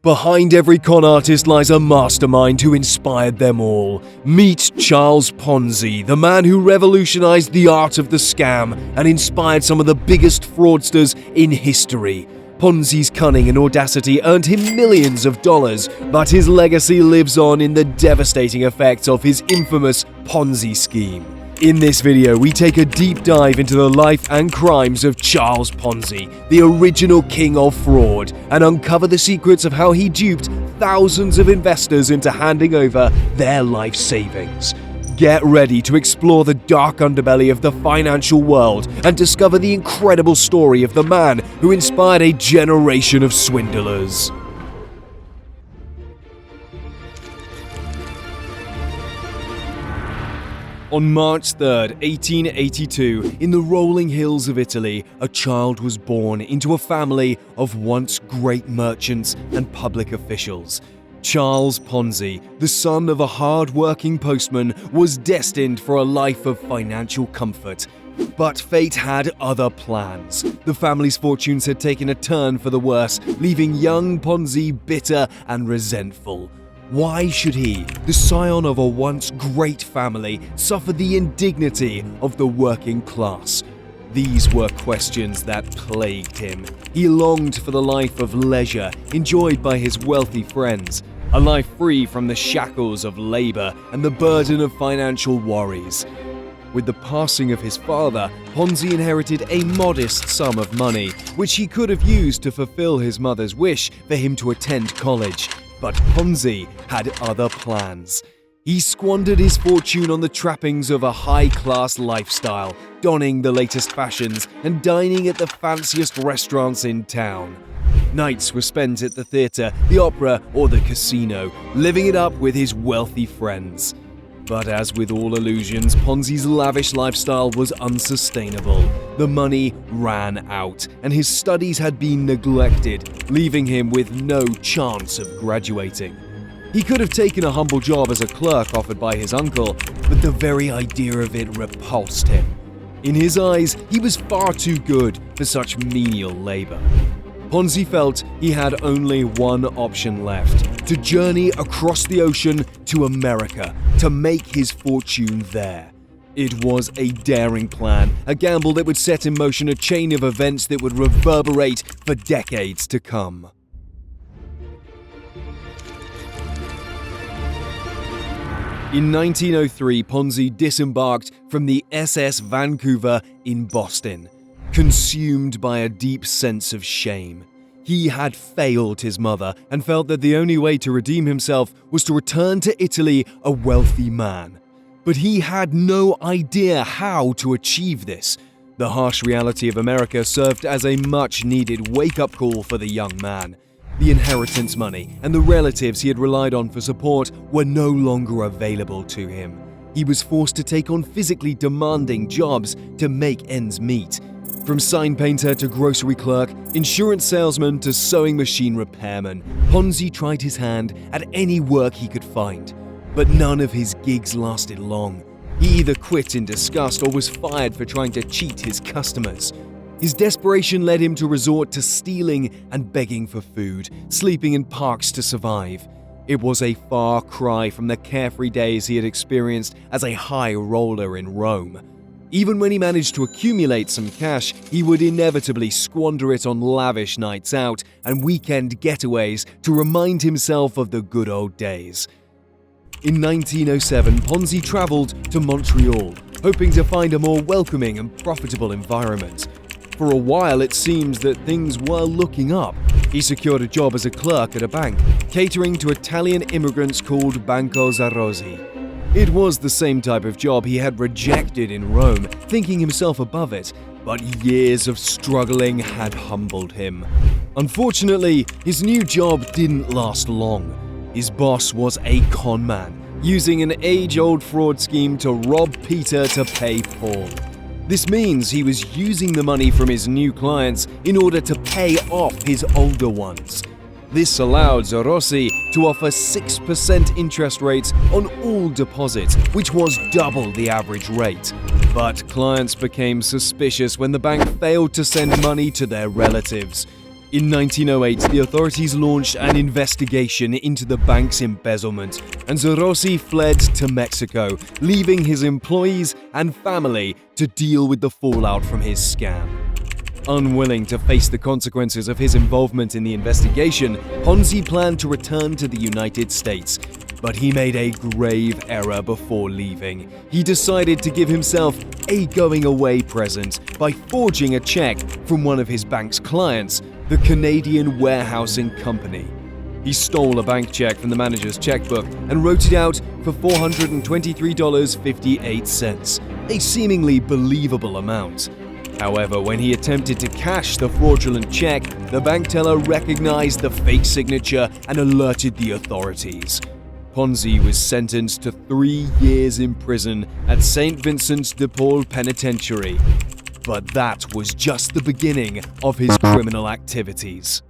Behind every con artist lies a mastermind who inspired them all. Meet Charles Ponzi, the man who revolutionized the art of the scam and inspired some of the biggest fraudsters in history. Ponzi's cunning and audacity earned him millions of dollars, but his legacy lives on in the devastating effects of his infamous Ponzi scheme. In this video, we take a deep dive into the life and crimes of Charles Ponzi, the original king of fraud, and uncover the secrets of how he duped thousands of investors into handing over their life savings. Get ready to explore the dark underbelly of the financial world and discover the incredible story of the man who inspired a generation of swindlers. On March 3, 1882, in the rolling hills of Italy, a child was born into a family of once great merchants and public officials. Charles Ponzi, the son of a hard-working postman, was destined for a life of financial comfort. But fate had other plans. The family's fortunes had taken a turn for the worse, leaving young Ponzi bitter and resentful. Why should he, the scion of a once great family, suffer the indignity of the working class? These were questions that plagued him. He longed for the life of leisure enjoyed by his wealthy friends, a life free from the shackles of labor and the burden of financial worries. With the passing of his father, Ponzi inherited a modest sum of money, which he could have used to fulfill his mother's wish for him to attend college. But Ponzi had other plans. He squandered his fortune on the trappings of a high-class lifestyle, donning the latest fashions and dining at the fanciest restaurants in town. Nights were spent at the theater, the opera, or the casino, living it up with his wealthy friends. But as with all illusions, Ponzi's lavish lifestyle was unsustainable. The money ran out, and his studies had been neglected, leaving him with no chance of graduating. He could have taken a humble job as a clerk offered by his uncle, but the very idea of it repulsed him. In his eyes, he was far too good for such menial labor. Ponzi felt he had only one option left: to journey across the ocean to America to make his fortune there. It was a daring plan, a gamble that would set in motion a chain of events that would reverberate for decades to come. In 1903, Ponzi disembarked from the SS Vancouver in Boston, consumed by a deep sense of shame. He had failed his mother and felt that the only way to redeem himself was to return to Italy a wealthy man. But he had no idea how to achieve this. The harsh reality of America served as a much-needed wake-up call for the young man. The inheritance money and the relatives he had relied on for support were no longer available to him. He was forced to take on physically demanding jobs to make ends meet. From sign painter to grocery clerk, insurance salesman to sewing machine repairman, Ponzi tried his hand at any work he could find. But none of his gigs lasted long. He either quit in disgust or was fired for trying to cheat his customers. His desperation led him to resort to stealing and begging for food, sleeping in parks to survive. It was a far cry from the carefree days he had experienced as a high roller in Rome. Even when he managed to accumulate some cash, he would inevitably squander it on lavish nights out and weekend getaways to remind himself of the good old days. In 1907, Ponzi traveled to Montreal, hoping to find a more welcoming and profitable environment. For a while, it seems that things were looking up. He secured a job as a clerk at a bank, catering to Italian immigrants called Banco Zarrosi. It was the same type of job he had rejected in Rome, thinking himself above it, but years of struggling had humbled him. Unfortunately, his new job didn't last long. His boss was a con man, using an age-old fraud scheme to rob Peter to pay Paul. This means he was using the money from his new clients in order to pay off his older ones. This allowed Zarrosi to offer 6% interest rates on all deposits, which was double the average rate. But clients became suspicious when the bank failed to send money to their relatives. In 1908, the authorities launched an investigation into the bank's embezzlement, and Zarossi fled to Mexico, leaving his employees and family to deal with the fallout from his scam. Unwilling to face the consequences of his involvement in the investigation, Ponzi planned to return to the United States. But he made a grave error before leaving. He decided to give himself a going-away present by forging a check from one of his bank's clients, the Canadian Warehousing Company. He stole a bank check from the manager's checkbook and wrote it out for $423.58, a seemingly believable amount. However, when he attempted to cash the fraudulent check, the bank teller recognized the fake signature and alerted the authorities. Ponzi was sentenced to 3 years in prison at St. Vincent de Paul Penitentiary. But that was just the beginning of his criminal activities.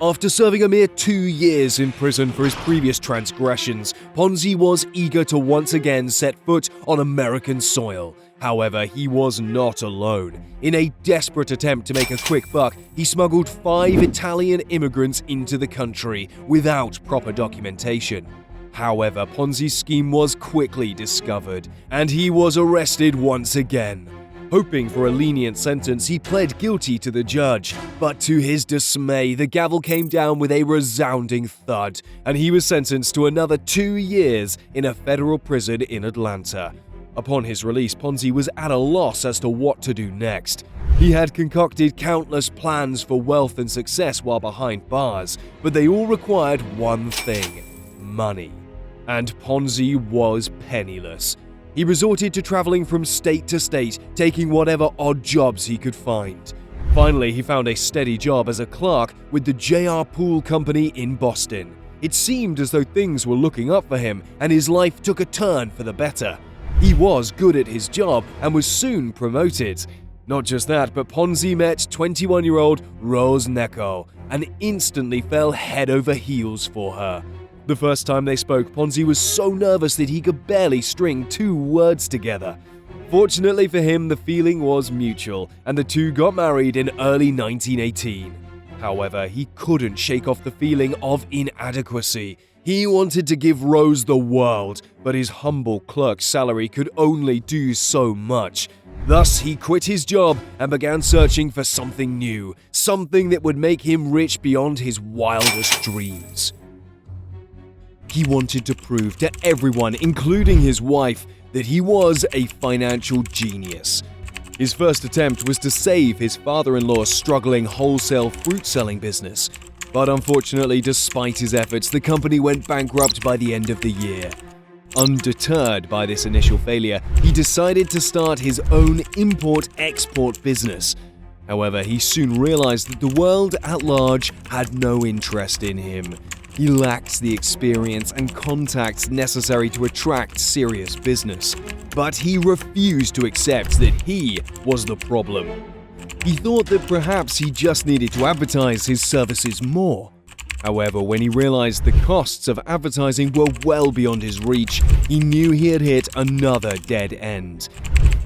After serving a mere 2 years in prison for his previous transgressions, Ponzi was eager to once again set foot on American soil. However, he was not alone. In a desperate attempt to make a quick buck, he smuggled 5 Italian immigrants into the country without proper documentation. However, Ponzi's scheme was quickly discovered, and he was arrested once again. Hoping for a lenient sentence, he pled guilty to the judge, but to his dismay, the gavel came down with a resounding thud, and he was sentenced to another 2 years in a federal prison in Atlanta. Upon his release, Ponzi was at a loss as to what to do next. He had concocted countless plans for wealth and success while behind bars, but they all required one thing: money. And Ponzi was penniless. He resorted to traveling from state to state, taking whatever odd jobs he could find. Finally, he found a steady job as a clerk with the J.R. Poole Company in Boston. It seemed as though things were looking up for him, and his life took a turn for the better. He was good at his job and was soon promoted. Not just that, but Ponzi met 21-year-old Rose Necco and instantly fell head over heels for her. The first time they spoke, Ponzi was so nervous that he could barely string 2 words together. Fortunately for him, the feeling was mutual, and the two got married in early 1918. However, he couldn't shake off the feeling of inadequacy. He wanted to give Rose the world, but his humble clerk's salary could only do so much. Thus, he quit his job and began searching for something new, something that would make him rich beyond his wildest dreams. He wanted to prove to everyone, including his wife, that he was a financial genius. His first attempt was to save his father-in-law's struggling wholesale fruit-selling business. But unfortunately, despite his efforts, the company went bankrupt by the end of the year. Undeterred by this initial failure, he decided to start his own import-export business. However, he soon realized that the world at large had no interest in him. He lacked the experience and contacts necessary to attract serious business, but he refused to accept that he was the problem. He thought that perhaps he just needed to advertise his services more. However, when he realized the costs of advertising were well beyond his reach, he knew he had hit another dead end.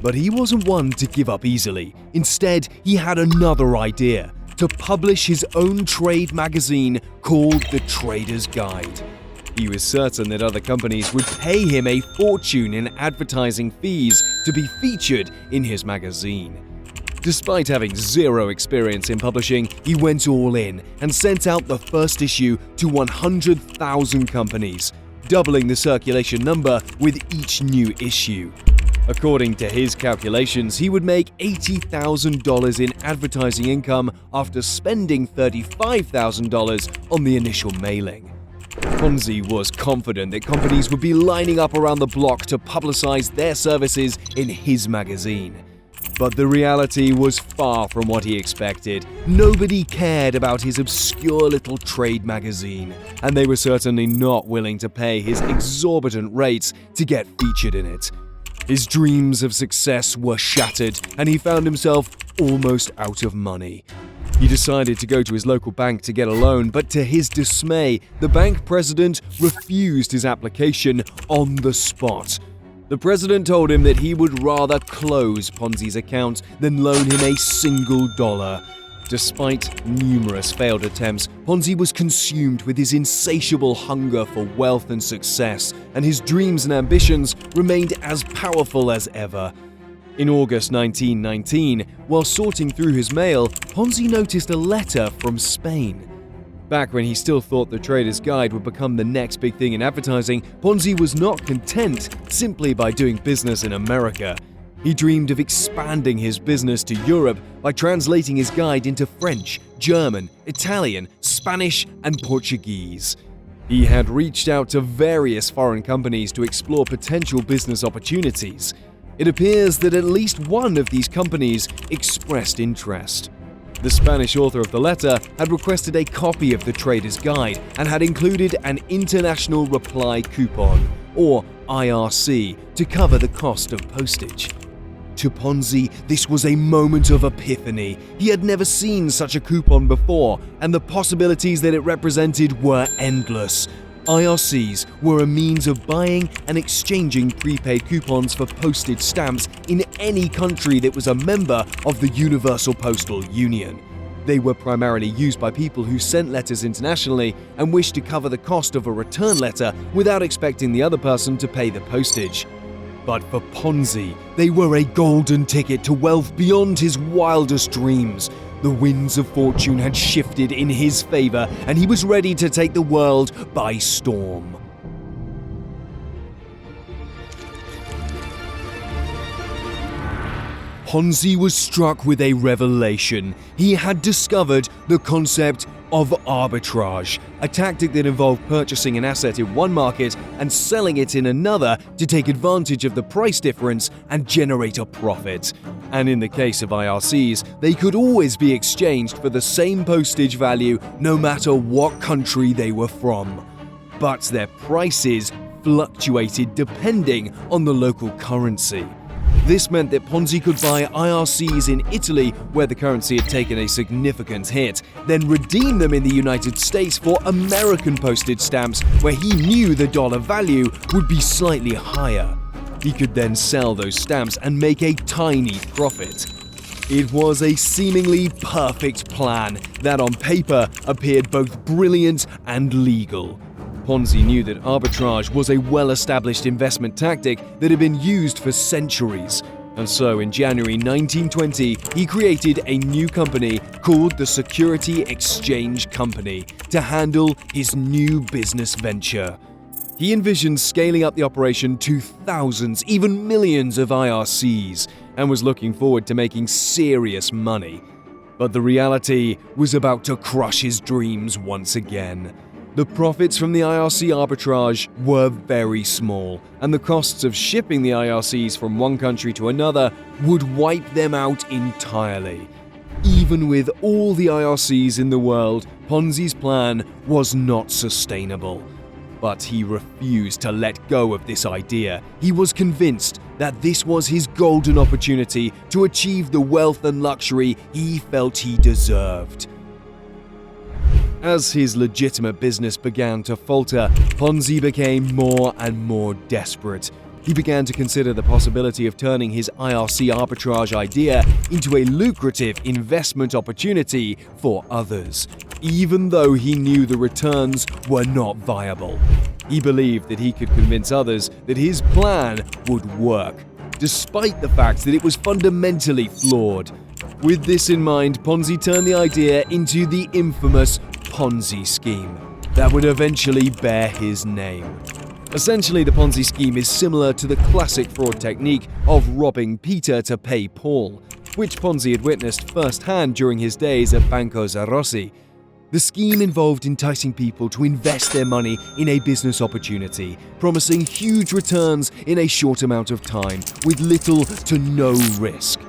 But he wasn't one to give up easily. Instead, he had another idea: to publish his own trade magazine called The Trader's Guide. He was certain that other companies would pay him a fortune in advertising fees to be featured in his magazine. Despite having zero experience in publishing, he went all in and sent out the first issue to 100,000 companies, doubling the circulation number with each new issue. According to his calculations, he would make $80,000 in advertising income after spending $35,000 on the initial mailing. Ponzi was confident that companies would be lining up around the block to publicize their services in his magazine. But the reality was far from what he expected. Nobody cared about his obscure little trade magazine, and they were certainly not willing to pay his exorbitant rates to get featured in it. His dreams of success were shattered, and he found himself almost out of money. He decided to go to his local bank to get a loan, but to his dismay, the bank president refused his application on the spot. The president told him that he would rather close Ponzi's account than loan him a single dollar. Despite numerous failed attempts, Ponzi was consumed with his insatiable hunger for wealth and success, and his dreams and ambitions remained as powerful as ever. In August 1919, while sorting through his mail, Ponzi noticed a letter from Spain. Back when he still thought the Trader's Guide would become the next big thing in advertising, Ponzi was not content simply by doing business in America. He dreamed of expanding his business to Europe by translating his guide into French, German, Italian, Spanish, and Portuguese. He had reached out to various foreign companies to explore potential business opportunities. It appears that at least one of these companies expressed interest. The Spanish author of the letter had requested a copy of the Trader's Guide and had included an international reply coupon, or IRC, to cover the cost of postage. To Ponzi, this was a moment of epiphany. He had never seen such a coupon before, and the possibilities that it represented were endless. IRCs were a means of buying and exchanging prepaid coupons for postage stamps in any country that was a member of the Universal Postal Union. They were primarily used by people who sent letters internationally and wished to cover the cost of a return letter without expecting the other person to pay the postage. But for Ponzi, they were a golden ticket to wealth beyond his wildest dreams. The winds of fortune had shifted in his favor, and he was ready to take the world by storm. Ponzi was struck with a revelation. He had discovered the concept of arbitrage, a tactic that involved purchasing an asset in one market and selling it in another to take advantage of the price difference and generate a profit. And in the case of IRCs, they could always be exchanged for the same postage value no matter what country they were from. But their prices fluctuated depending on the local currency. This meant that Ponzi could buy IRCs in Italy, where the currency had taken a significant hit, then redeem them in the United States for American postage stamps, where he knew the dollar value would be slightly higher. He could then sell those stamps and make a tiny profit. It was a seemingly perfect plan that on paper appeared both brilliant and legal. Ponzi knew that arbitrage was a well-established investment tactic that had been used for centuries. And so in January 1920, he created a new company called the Security Exchange Company to handle his new business venture. He envisioned scaling up the operation to thousands, even millions of IRCs, and was looking forward to making serious money. But the reality was about to crush his dreams once again. The profits from the IRC arbitrage were very small, and the costs of shipping the IRCs from one country to another would wipe them out entirely. Even with all the IRCs in the world, Ponzi's plan was not sustainable. But he refused to let go of this idea. He was convinced that this was his golden opportunity to achieve the wealth and luxury he felt he deserved. As his legitimate business began to falter, Ponzi became more and more desperate. He began to consider the possibility of turning his IRC arbitrage idea into a lucrative investment opportunity for others, even though he knew the returns were not viable. He believed that he could convince others that his plan would work, despite the fact that it was fundamentally flawed. With this in mind, Ponzi turned the idea into the infamous Ponzi Scheme that would eventually bear his name. Essentially, the Ponzi scheme is similar to the classic fraud technique of robbing Peter to pay Paul, which Ponzi had witnessed firsthand during his days at Banco Zarossi. The scheme involved enticing people to invest their money in a business opportunity, promising huge returns in a short amount of time with little to no risk.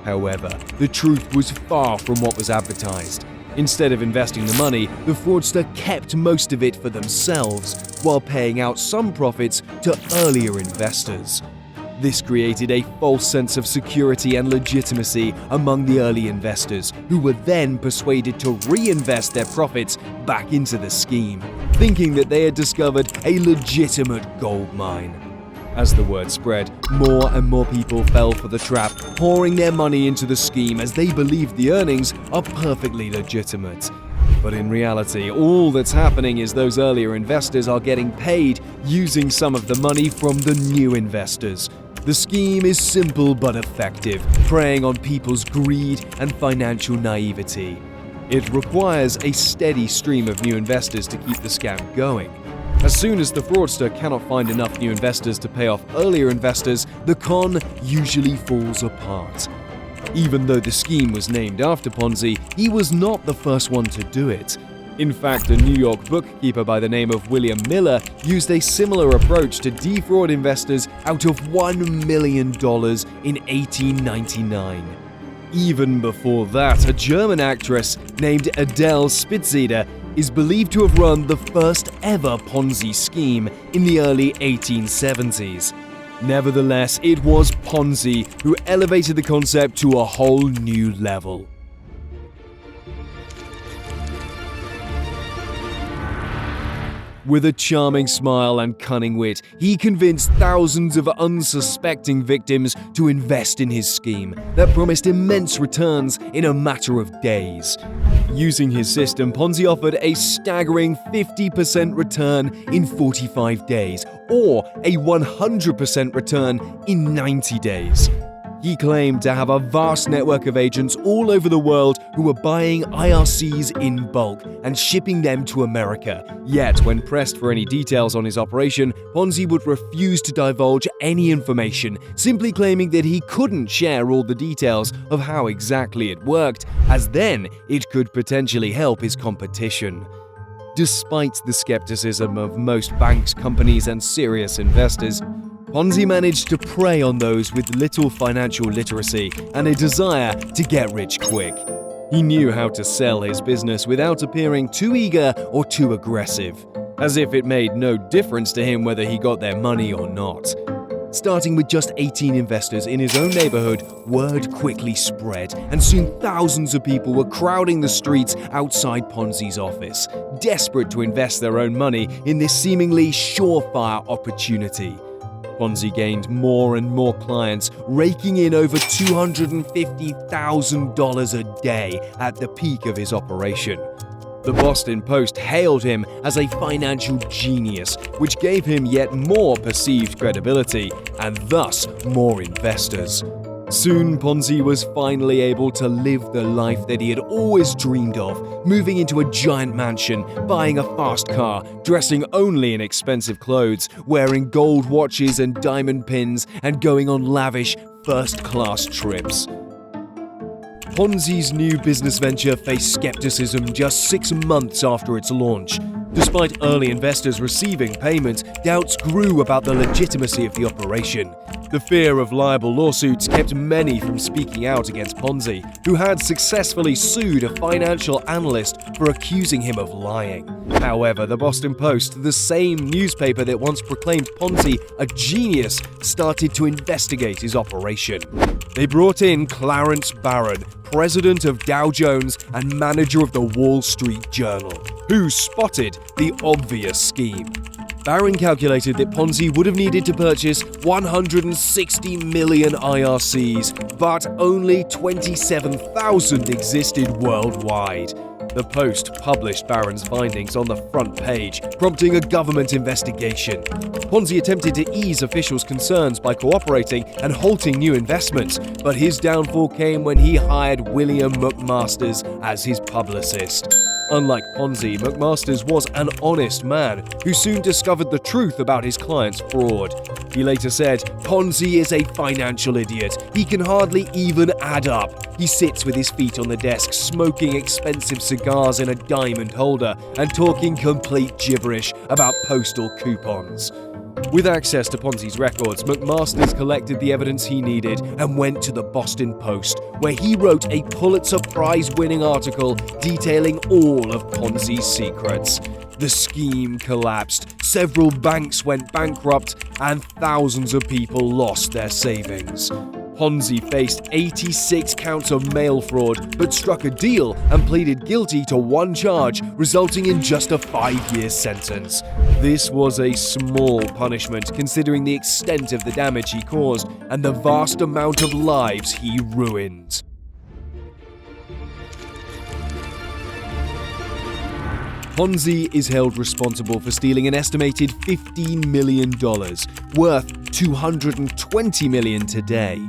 However, the truth was far from what was advertised. Instead of investing the money, the fraudster kept most of it for themselves, while paying out some profits to earlier investors. This created a false sense of security and legitimacy among the early investors, who were then persuaded to reinvest their profits back into the scheme, thinking that they had discovered a legitimate gold mine. As the word spread, more and more people fell for the trap, pouring their money into the scheme as they believed the earnings are perfectly legitimate. But in reality, all that's happening is those earlier investors are getting paid using some of the money from the new investors. The scheme is simple but effective, preying on people's greed and financial naivety. It requires a steady stream of new investors to keep the scam going. As soon as the fraudster cannot find enough new investors to pay off earlier investors, the con usually falls apart. Even though the scheme was named after Ponzi, he was not the first one to do it. In fact, a New York bookkeeper by the name of William Miller used a similar approach to defraud investors out of $1 million in 1899. Even before that, a German actress named Adele Spitzeder is believed to have run the first ever Ponzi scheme in the early 1870s. Nevertheless, it was Ponzi who elevated the concept to a whole new level. With a charming smile and cunning wit, he convinced thousands of unsuspecting victims to invest in his scheme that promised immense returns in a matter of days. Using his system, Ponzi offered a staggering 50% return in 45 days, or a 100% return in 90 days. He claimed to have a vast network of agents all over the world who were buying IRCs in bulk and shipping them to America. Yet, when pressed for any details on his operation, Ponzi would refuse to divulge any information, simply claiming that he couldn't share all the details of how exactly it worked, as then it could potentially help his competition. Despite the skepticism of most banks, companies, and serious investors, Ponzi managed to prey on those with little financial literacy and a desire to get rich quick. He knew how to sell his business without appearing too eager or too aggressive, as if it made no difference to him whether he got their money or not. Starting with just 18 investors in his own neighborhood, word quickly spread, and soon thousands of people were crowding the streets outside Ponzi's office, desperate to invest their own money in this seemingly surefire opportunity. Ponzi gained more and more clients, raking in over $250,000 a day at the peak of his operation. The Boston Post hailed him as a financial genius, which gave him yet more perceived credibility and thus more investors. Soon, Ponzi was finally able to live the life that he had always dreamed of, moving into a giant mansion, buying a fast car, dressing only in expensive clothes, wearing gold watches and diamond pins, and going on lavish first-class trips. Ponzi's new business venture faced skepticism just 6 months after its launch. Despite early investors receiving payment, doubts grew about the legitimacy of the operation. The fear of liable lawsuits kept many from speaking out against Ponzi, who had successfully sued a financial analyst for accusing him of lying. However, the Boston Post, the same newspaper that once proclaimed Ponzi a genius, started to investigate his operation. They brought in Clarence Barron, president of Dow Jones and manager of the Wall Street Journal, who spotted the obvious scheme. Barron calculated that Ponzi would have needed to purchase 160 million IRCs, but only 27,000 existed worldwide. The Post published Barron's findings on the front page, prompting a government investigation. Ponzi attempted to ease officials' concerns by cooperating and halting new investments, but his downfall came when he hired William McMasters as his publicist. Unlike Ponzi, McMasters was an honest man who soon discovered the truth about his client's fraud. He later said, "Ponzi is a financial idiot. He can hardly even add up. He sits with his feet on the desk, smoking expensive cigars in a diamond holder and talking complete gibberish about postal coupons." With access to Ponzi's records, McMasters collected the evidence he needed and went to the Boston Post, where he wrote a Pulitzer Prize-winning article detailing all of Ponzi's secrets. The scheme collapsed, several banks went bankrupt, and thousands of people lost their savings. Ponzi faced 86 counts of mail fraud, but struck a deal and pleaded guilty to one charge, resulting in just a 5-year sentence. This was a small punishment considering the extent of the damage he caused and the vast amount of lives he ruined. Ponzi is held responsible for stealing an estimated $15 million, worth $220 million today.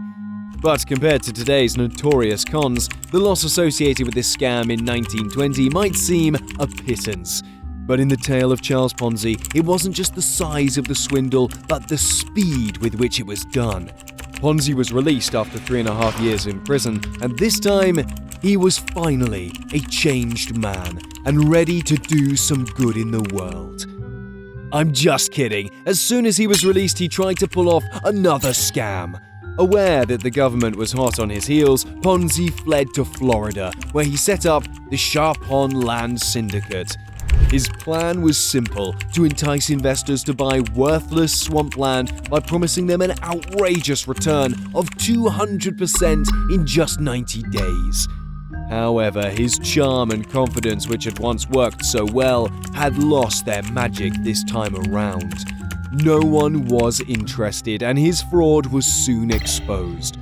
But compared to today's notorious cons, the loss associated with this scam in 1920 might seem a pittance. But in the tale of Charles Ponzi, it wasn't just the size of the swindle, but the speed with which it was done. Ponzi was released after 3.5 years in prison, and this time, he was finally a changed man and ready to do some good in the world. I'm just kidding. As soon as he was released, he tried to pull off another scam. Aware that the government was hot on his heels, Ponzi fled to Florida, where he set up the Charpon Land Syndicate. His plan was simple: to entice investors to buy worthless swampland by promising them an outrageous return of 200% in just 90 days. However, his charm and confidence, which had once worked so well, had lost their magic this time around. No one was interested, and his fraud was soon exposed.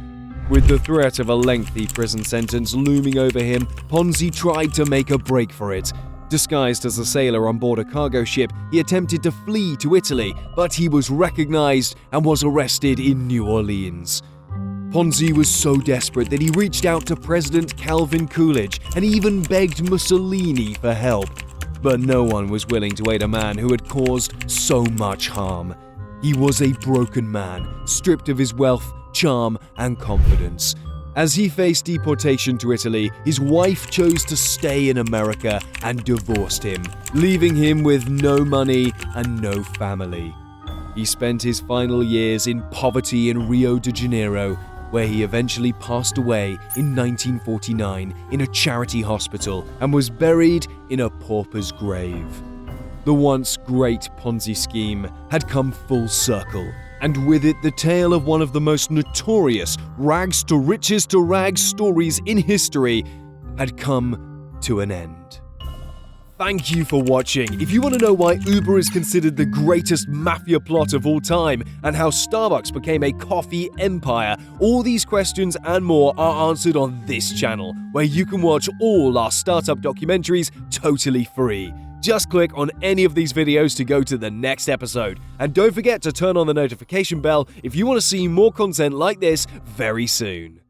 With the threat of a lengthy prison sentence looming over him, Ponzi tried to make a break for it. Disguised as a sailor on board a cargo ship, he attempted to flee to Italy, but he was recognized and was arrested in New Orleans. Ponzi was so desperate that he reached out to President Calvin Coolidge and even begged Mussolini for help. But no one was willing to aid a man who had caused so much harm. He was a broken man, stripped of his wealth, charm, and confidence. As he faced deportation to Italy, his wife chose to stay in America and divorced him, leaving him with no money and no family. He spent his final years in poverty in Rio de Janeiro, where he eventually passed away in 1949 in a charity hospital and was buried in a pauper's grave. The once great Ponzi scheme had come full circle, and with it the tale of one of the most notorious rags to riches to rags stories in history had come to an end. Thank you for watching. If you want to know why Uber is considered the greatest mafia plot of all time and how Starbucks became a coffee empire, all these questions and more are answered on this channel, where you can watch all our startup documentaries totally free. Just click on any of these videos to go to the next episode. And don't forget to turn on the notification bell if you want to see more content like this very soon.